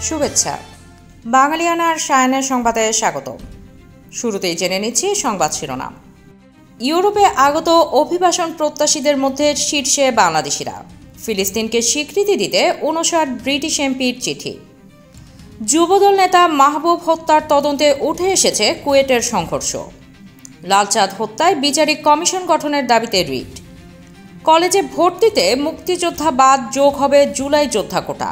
শুভেচ্ছা। বাঙালিয়ানার সায়ানের সংবাদে স্বাগত। শুরুতেই জেনে নিচ্ছি সংবাদ শিরোনাম। ইউরোপে আগত অভিবাসন প্রত্যাশীদের মধ্যে শীর্ষে বাংলাদেশিরা। ফিলিস্তিনকে স্বীকৃতি দিতে 59 ব্রিটিশ এমপির চিঠি। যুবদল নেতা মাহবুব হত্যার তদন্তে উঠে এসেছে কুয়েটের সংঘর্ষ। লালচাঁদ হত্যায় বিচারিক কমিশন গঠনের দাবিতে রিট। কলেজে ভর্তিতে মুক্তিযোদ্ধা বাদ যোগ হবে জুলাই যোদ্ধা কোটা।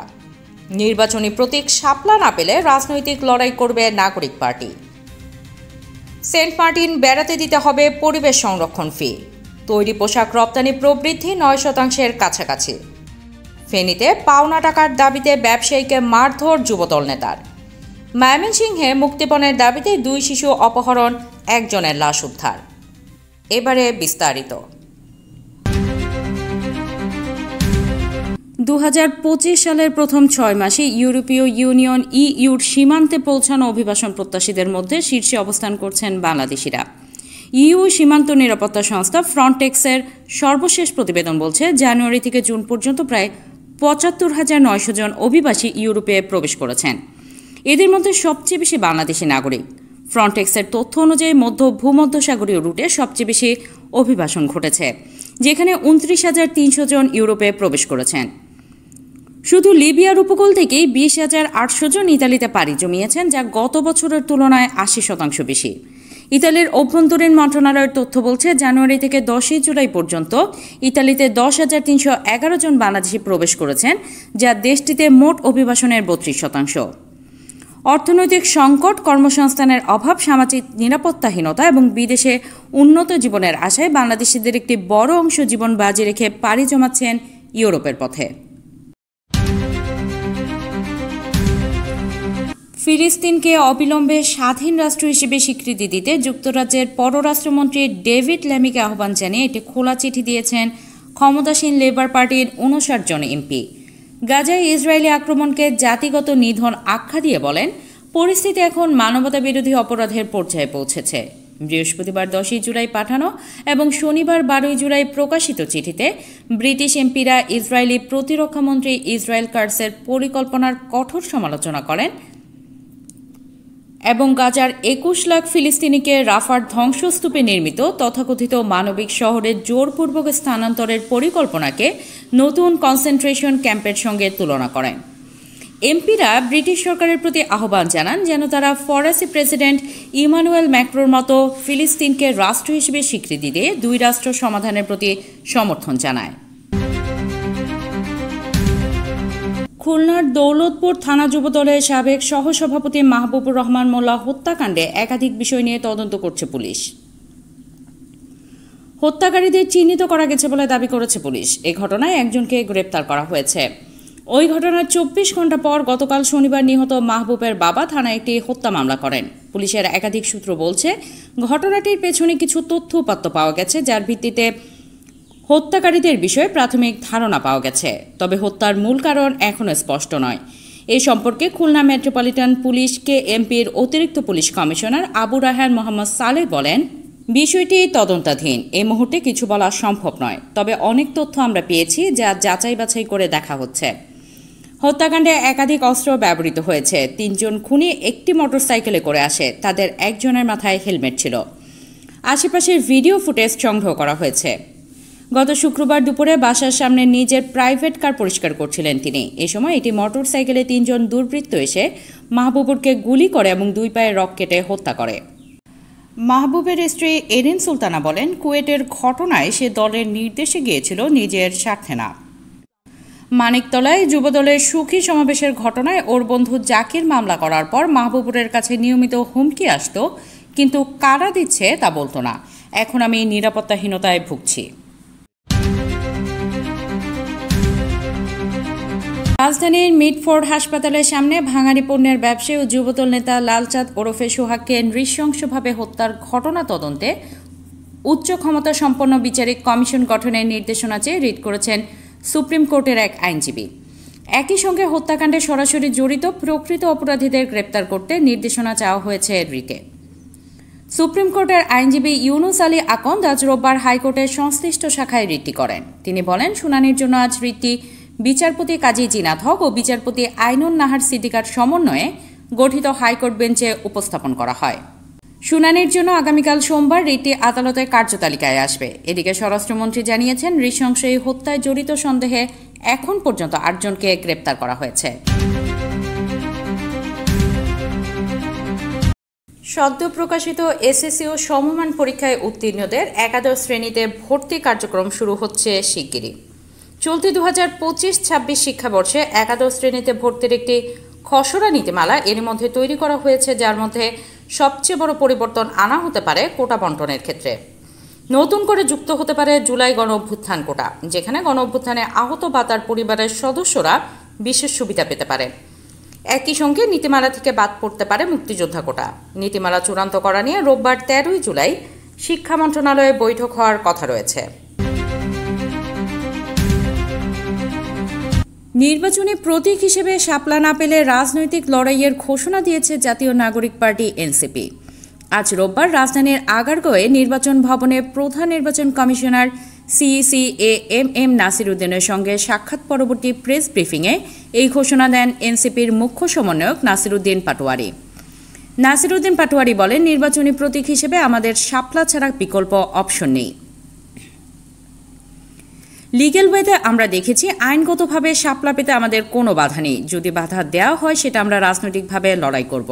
নির্বাচনী প্রতীক শাপলা না পেলে রাজনৈতিক লড়াই করবে নাগরিক পার্টি। সেন্ট মার্টিন বেড়াতে দিতে হবে পরিবেশ সংরক্ষণ ফি। তৈরি পোশাক রপ্তানি প্রবৃদ্ধি 9% কাছাকাছি। ফেনীতে পাওনা টাকার দাবিতে ব্যবসায়ীকে মারধর যুবদল নেতার। ময়মনসিংহে মুক্তিপণের দাবিতে 2 শিশু অপহরণ, একজনের লাশ উদ্ধার। এবারে বিস্তারিত। 2025 সালের প্রথম 6 মাসে ইউরোপীয় ইউনিয়ন ইউর সীমান্তে পৌঁছানো অভিবাসন প্রত্যাশীদের মধ্যে শীর্ষে অবস্থান করছেন বাংলাদেশিরা। ইউ সীমান্ত নিরাপত্তা সংস্থা ফ্রন্টেক্সের সর্বশেষ প্রতিবেদন বলছে, জানুয়ারি থেকে জুন পর্যন্ত প্রায় ৭৫,৯০০ জন অভিবাসী ইউরোপে প্রবেশ করেছেন। এদের মধ্যে সবচেয়ে বেশি বাংলাদেশি নাগরিক। ফ্রন্টেক্সের তথ্য অনুযায়ী ভূমধ্যসাগরীয় রুটে সবচেয়ে বেশি অভিবাসন ঘটেছে, যেখানে 29,300 জন ইউরোপে প্রবেশ করেছেন। শুধু লিবিয়ার উপকূল থেকেই 20,800 জন ইতালিতে পাড়ি জমিয়েছেন, যা গত বছরের তুলনায় 80% বেশি। ইতালির অভ্যন্তরীণ মন্ত্রণালয়ের তথ্য বলছে, জানুয়ারি থেকে 10 জুলাই পর্যন্ত ইতালিতে 10,311 জন বাংলাদেশি প্রবেশ করেছেন, যা দেশটিতে মোট অভিবাসনের 32%। অর্থনৈতিক সংকট, কর্মসংস্থানের অভাব, সামাজিক নিরাপত্তাহীনতা এবং বিদেশে উন্নত জীবনের আশায় বাংলাদেশিদের একটি বড় অংশ জীবন বাজি রেখে পাড়ি জমাচ্ছেন ইউরোপের পথে। ফিলিস্তিনকে অবিলম্বে স্বাধীন রাষ্ট্র হিসেবে স্বীকৃতি দিতে যুক্তরাজ্যের পররাষ্ট্রমন্ত্রী ডেভিড ল্যামিকে আহ্বান জানিয়ে একটি খোলা চিঠি দিয়েছেন ক্ষমতাসীন লেবার পার্টির 59 জন এমপি। গাজায় ইসরায়েলি আক্রমণকে জাতিগত নিধন আখ্যা দিয়ে বলেন, পরিস্থিতি এখন মানবতা বিরোধী অপরাধের পর্যায়ে পৌঁছেছে। বৃহস্পতিবার 10 জুলাই পাঠানো এবং শনিবার 12 জুলাই প্রকাশিত চিঠিতে ব্রিটিশ এমপিরা ইসরায়েলি প্রতিরক্ষামন্ত্রী ইসরায়েল কাটসের পরিকল্পনার কঠোর সমালোচনা করেন এবং গাজার 21 লাখ ফিলিস্তিনিকে রাফার ধ্বংসস্তূপে নির্মিত তথাকথিত মানবিক শহরে জোরপূর্বক স্থানান্তরের পরিকল্পনাকে নতুন কনসেন্ট্রেশন ক্যাম্পের সঙ্গে তুলনা করেন। এমপিরা ব্রিটিশ সরকারের প্রতি আহ্বান জানান যেন তারা ফরাসি প্রেসিডেন্ট ইমানুয়েল ম্যাক্রোর মতো ফিলিস্তিনকে রাষ্ট্র হিসেবে স্বীকৃতি দিয়ে 2 রাষ্ট্র সমাধানের প্রতি সমর্থন জানায়। খুলনার দৌলতপুর থানা যুবদলের সাবেক সহসভাপতি মাহবুবুর রহমান মোল্লা হত্যাকাণ্ডে একাধিক বিষয় নিয়ে তদন্ত করছে পুলিশ। হত্যাকারীদের চিহ্নিত করা গেছে বলে দাবি করেছে পুলিশ। এই ঘটনায় একজনকে গ্রেপ্তার করা হয়েছে। ওই ঘটনার 24 ঘণ্টা পর গতকাল শনিবার নিহত মাহবুবের বাবা থানায় একটি হত্যা মামলা করেন। পুলিশের একাধিক সূত্র বলছে, ঘটনাটির পেছনে কিছু তথ্য উপাত্ত পাওয়া গেছে, যার ভিত্তিতে হত্যাকারীদের বিষয়ে প্রাথমিক ধারণা পাওয়া গেছে। তবে হত্যার মূল কারণ এখনও স্পষ্ট নয়। এ সম্পর্কে খুলনা মেট্রোপলিটন পুলিশ কেএমপির অতিরিক্ত পুলিশ কমিশনার আবু রায়হান মোহাম্মদ সালেহ বলেন, বিষয়টি তদন্তাধীন, এই মুহূর্তে কিছু বলা সম্ভব নয়। তবে অনেক তথ্য আমরা পেয়েছি, যা যাচাই বাছাই করে দেখা হচ্ছে। হত্যাকাণ্ডে একাধিক অস্ত্র ব্যবহৃত হয়েছে। 3 জন খুনি একটি মোটরসাইকেলে করে আসে, তাদের একজনের মাথায় হেলমেট ছিল। আশেপাশের ভিডিও ফুটেজ সংগ্রহ করা হয়েছে। গত শুক্রবার দুপুরে বাসার সামনে নিজের প্রাইভেট কার পরিষ্কার করছিলেন তিনি। এ সময় একটি মোটরসাইকেলে 3 জন দুর্বৃত্ত এসে মাহবুবুরকে গুলি করে এবং 2 পায়ে রক কেটে হত্যা করে। মাহবুবের স্ত্রী এরিন সুলতানা বলেন, কুয়েটের ঘটনায় সে দলের নির্দেশে গিয়েছিল, নিজের স্বার্থে না। মানিকতলায় যুবদলের সুখী সমাবেশের ঘটনায় ওর বন্ধু জাকির মামলা করার পর মাহবুবুরের কাছে নিয়মিত হুমকি আসত, কিন্তু কারা দিচ্ছে তা বলতো না। এখন আমি নিরাপত্তাহীনতায় ভুগছি। রাজধানীর মিডফোর্ড হাসপাতালের সামনে ভাঙাড়ি পণ্যের ব্যবসায়ী ও যুবদল নেতা লালচাঁদ ওরফে সোহাগকে নৃশংসভাবে হত্যার ঘটনা তদন্তে উচ্চ ক্ষমতা সম্পন্ন বিচারিক কমিশন গঠনের নির্দেশনা চেয়ে রিট করেছেন সুপ্রিম কোর্টের এক আইনজীবী। একই সঙ্গে হত্যাকাণ্ডে সরাসরি জড়িত প্রকৃত অপরাধীদের গ্রেপ্তার করতে নির্দেশনা চাওয়া হয়েছে রিটে। সুপ্রিম কোর্টের আইনজীবী ইউনুস আলী আকন্দ আজ রোববার হাইকোর্টের সংশ্লিষ্ট শাখায় রিটটি করেন। তিনি বলেন, শুনানির জন্য আজ রিটটি বিচারপতি কাজী জিনাত হক ও বিচারপতি আইনুন নাহার সিদ্দিকার সমন্বয়ে গঠিত হাইকোর্ট বেঞ্চে উপস্থাপন করা হয়। শুনানির জন্য আগামীকাল সোমবার রিটটি আদালতের কার্যতালিকায় আসবে। এদিকে স্বরাষ্ট্রমন্ত্রী জানিয়েছেন, নৃশংস এই হত্যায় জড়িত সন্দেহে এখন পর্যন্ত 8 জনকে গ্রেপ্তার করা হয়েছে। সদ্য প্রকাশিত এসএসসি ও সমমান পরীক্ষায় উত্তীর্ণদের একাদশ শ্রেণীতে ভর্তি কার্যক্রম শুরু হচ্ছে শিগগিরই। চলতি 2025-26 শিক্ষাবর্ষে একাদশ শ্রেণীতে ভর্তির একটি খসড়া নীতিমালা এর মধ্যে তৈরি করা হয়েছে, যার মধ্যে সবচেয়ে বড় পরিবর্তন আনা হতে পারে কোটা বণ্টনের ক্ষেত্রে। নতুন করে যুক্ত হতে পারে জুলাই গণ অভ্যুত্থান কোটা, যেখানে গণ অভ্যুত্থানে আহত বা তার পরিবারের সদস্যরা বিশেষ সুবিধা পেতে পারে। একই সঙ্গে নীতিমালা থেকে বাদ পড়তে পারে মুক্তিযোদ্ধা কোটা। নীতিমালা চূড়ান্ত করা নিয়ে রোববার 13 জুলাই শিক্ষা মন্ত্রণালয়ে বৈঠক হওয়ার কথা রয়েছে। নির্বাচনী প্রতীক হিসেবে শাপলা না পেলে রাজনৈতিক লড়াইয়ের ঘোষণা দিয়েছে জাতীয় নাগরিক পার্টি এনসিপি। আজ রোববার রাজধানীর আগারগাঁওয়ে নির্বাচন ভবনে প্রধান নির্বাচন কমিশনার সিইসি এম নাসির উদ্দিনের সঙ্গে সাক্ষাৎ পরবর্তী প্রেস ব্রিফিংয়ে এই ঘোষণা দেন এনসিপির মুখ্য সমন্বয়ক নাসির উদ্দিন পাটোয়ারি। নাসির উদ্দিন পাটোয়ারি বলেন, নির্বাচনী প্রতীক হিসেবে আমাদের শাপলা ছাড়া বিকল্প অপশন নেই। লিগ্যাল ওয়েতে আমরা দেখেছি আইনগতভাবে শাপলা পেতে আমাদের কোনো বাধা নেই। যদি বাধা দেওয়া হয় সেটা আমরা রাজনৈতিকভাবে লড়াই করব।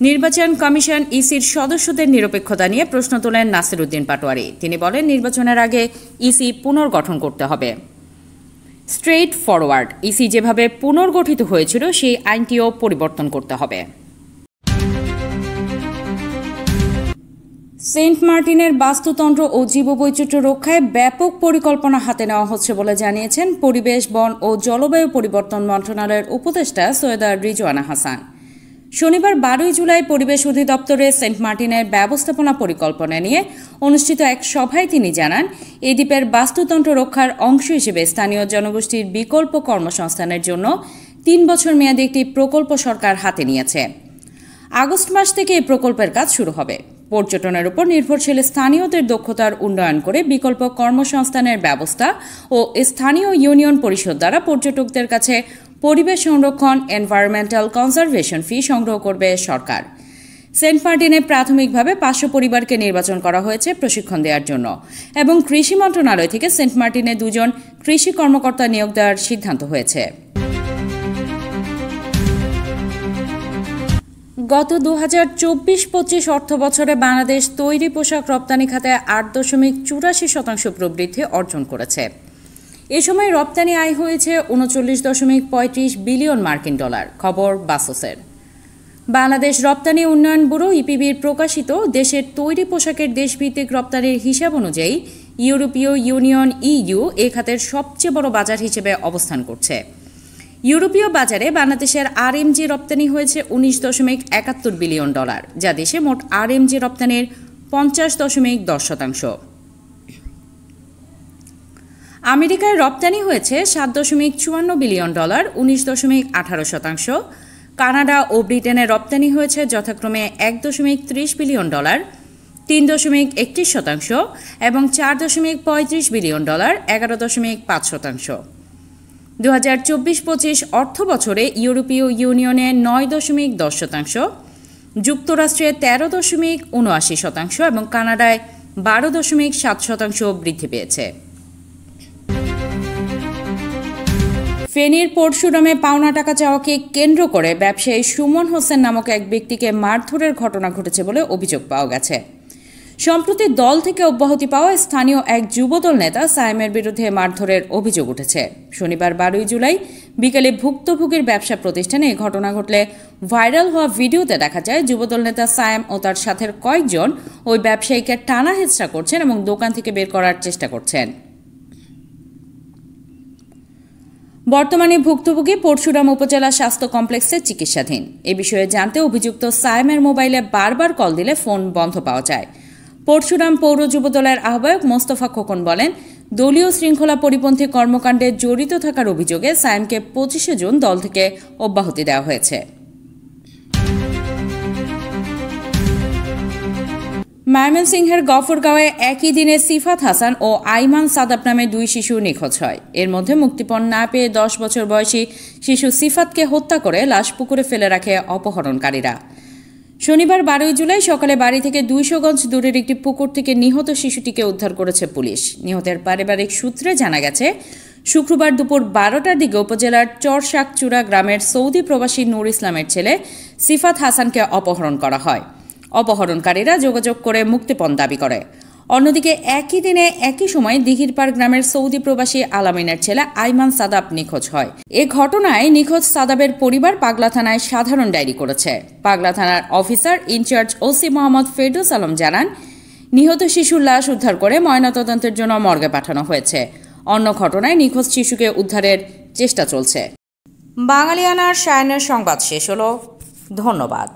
নির্বাচন কমিশন ইসির সদস্যদের নিরপেক্ষতা নিয়ে প্রশ্ন তোলেন নাসির উদ্দিন পাটোয়ারি। তিনি বলেন, নির্বাচনের আগে ইসি পুনর্গঠন করতে হবে। স্ট্রেইট ফরওয়ার্ড, ইসি যেভাবে পুনর্গঠিত হয়েছিল সেই আইনটিও পরিবর্তন করতে হবে। সেন্ট মার্টিনের বাস্তুতন্ত্র ও জীববৈচিত্র্য রক্ষায় ব্যাপক পরিকল্পনা হাতে নেওয়া হচ্ছে বলে জানিয়েছেন পরিবেশ, বন ও জলবায়ু পরিবর্তন মন্ত্রণালয়ের উপদেষ্টা সৈয়দা রিজওয়ানা হাসান। শনিবার 12 জুলাই পরিবেশ অধিদপ্তরে সেন্ট মার্টিনের ব্যবস্থাপনা পরিকল্পনা নিয়ে অনুষ্ঠিত এক সভায় তিনি জানান, এই দ্বীপের বাস্তুতন্ত্র রক্ষার অংশ হিসেবে স্থানীয় জনগোষ্ঠীর বিকল্প কর্মসংস্থানের জন্য 3 বছর মেয়াদী একটি প্রকল্প সরকার হাতে নিয়েছে। আগস্ট মাস থেকে এই প্রকল্পের কাজ শুরু হবে। পর্যটনের উপর নির্ভরশীল স্থানীয়দের দক্ষতার উন্নয়ন করে বিকল্প কর্মসংস্থানের ব্যবস্থা ও স্থানীয় ইউনিয়ন পরিষদ দ্বারা পর্যটকদের কাছে পরিবেশ সংরক্ষণ এনভায়রনমেন্টাল কনজারভেশন ফি সংগ্রহ করবে সরকার। সেন্ট মার্টিনে প্রাথমিকভাবে 500 পরিবারকে নির্বাচন করা হয়েছে প্রশিক্ষণ দেওয়ার জন্য এবং কৃষি মন্ত্রণালয় থেকে সেন্ট মার্টিনে 2 জন কৃষি কর্মকর্তা নিয়োগ দেওয়ার সিদ্ধান্ত হয়েছে। গত 2024-25 অর্থ বছরে বাংলাদেশ তৈরি পোশাক রপ্তানি খাতে 8.84% প্রবৃদ্ধি অর্জন করেছে। এ সময় রপ্তানি আয় হয়েছে 39.35 বিলিয়ন মার্কিন ডলার। খবর বাসসের। বাংলাদেশ রপ্তানি উন্নয়ন ব্যুরো ইপিবির প্রকাশিত দেশের তৈরি পোশাকের দেশভিত্তিক রপ্তানির হিসাব অনুযায়ী ইউরোপীয় ইউনিয়ন ইইউ এ খাতের সবচেয়ে বড় বাজার হিসেবে অবস্থান করছে। ইউরোপীয় বাজারে বাংলাদেশের আরএমজি রপ্তানি হয়েছে 19.71 বিলিয়ন ডলার, যা দেশে মোট আরএমজি রপ্তানির 50.10%। আমেরিকায় রপ্তানি হয়েছে 7.54 বিলিয়ন ডলার, 19.18%। কানাডা ও ব্রিটেনে রপ্তানি হয়েছে যথাক্রমে 1.30 বিলিয়ন ডলার, 3.31% এবং 4.35 বিলিয়ন ডলার, 11.5%। 2024-25 অর্থ বছরে ইউরোপীয় ইউনিয়নে 9.10%, যুক্তরাষ্ট্রে 13.79% এবং কানাডায় 12.7% বৃদ্ধি পেয়েছে। ফেনীর পরশুরামে পাওনা টাকা চাওয়াকে কেন্দ্র করে ব্যবসায়ী সুমন হোসেন নামক এক ব্যক্তিকে মারধরের ঘটনা ঘটেছে বলে অভিযোগ পাওয়া গেছে। সম্প্রতি দল থেকে অব্যাহতি পাওয়া স্থানীয় এক যুবদল নেতা সায়েমের বিরুদ্ধে মারধরের অভিযোগ উঠেছে। শনিবার 12 জুলাই বিকেলে ভুক্তভোগীর ব্যবসা প্রতিষ্ঠানে এই ঘটনা ঘটলে ভাইরাল হওয়া ভিডিওতে দেখা যায় যুবদল নেতা সায়েম ও তার সাথের কয়েকজন ওই ব্যবসায়ীকে টানা হেঁচড়া করছেন এবং দোকান থেকে বের করার চেষ্টা করছেন। বর্তমানে ভুক্তভোগী পরশুরাম উপজেলা স্বাস্থ্য কমপ্লেক্সে চিকিৎসাধীন। এ বিষয়ে জানতে অভিযুক্ত সায়েমের মোবাইলে বারবার কল দিলে ফোন বন্ধ পাওয়া যায়। পরশুরাম পৌর যুবদলের আহ্বায়ক মোস্তফা খোকন বলেন, দলীয় শৃঙ্খলা পরিপন্থী কর্মকাণ্ডে জড়িত থাকার অভিযোগে সায়েমকে 25 জুন দল থেকে অব্যাহতি দেওয়া হয়েছে। ময়মনসিংহের গফরগাঁওয়ে একই দিনে সিফাত হাসান ও আইমান সাদাব নামে 2 শিশু নিখোঁজ হয়। এর মধ্যে মুক্তিপণ না পেয়ে 10 বছর বয়সী শিশু সিফাতকে হত্যা করে লাশ পুকুরে ফেলে রাখে অপহরণকারীরা। শনিবার 12 জুলাই সকালে বাড়ি থেকে 200 গজ দূরের একটি পুকুর থেকে নিহত শিশুটিকে উদ্ধার করেছে পুলিশ। নিহতের পারিবারিক সূত্রে জানা গেছে, শুক্রবার দুপুর 12টার দিকে উপজেলার চরশাকচূড়া গ্রামের সৌদি প্রবাসী নূর ইসলামের ছেলে সিফাত হাসানকে অপহরণ করা হয়। অপহরণকারীরা যোগাযোগ করে মুক্তিপণ দাবি করে। অন্যদিকে একই দিনে একই সময় দিঘিরপাড় গ্রামের সৌদি প্রবাসী আলামিনের ছেলে আইমান সাদাব নিখোঁজ হয়। এ ঘটনায় নিখোঁজ সাদাবের পরিবার পাগলা থানায় সাধারণ ডায়েরি করেছে। পাগলা থানার officer incharge OC Mohammad Ferdous Alam জানান, নিহত শিশুর লাশ উদ্ধার করে ময়নাতদন্তের জন্য মর্গে পাঠানো হয়েছে। অন্য ঘটনায় নিখোঁজ শিশুকে উদ্ধারের চেষ্টা চলছে। বাঙালিয়ানার সায়নের সংবাদ শেষ হলো। ধন্যবাদ।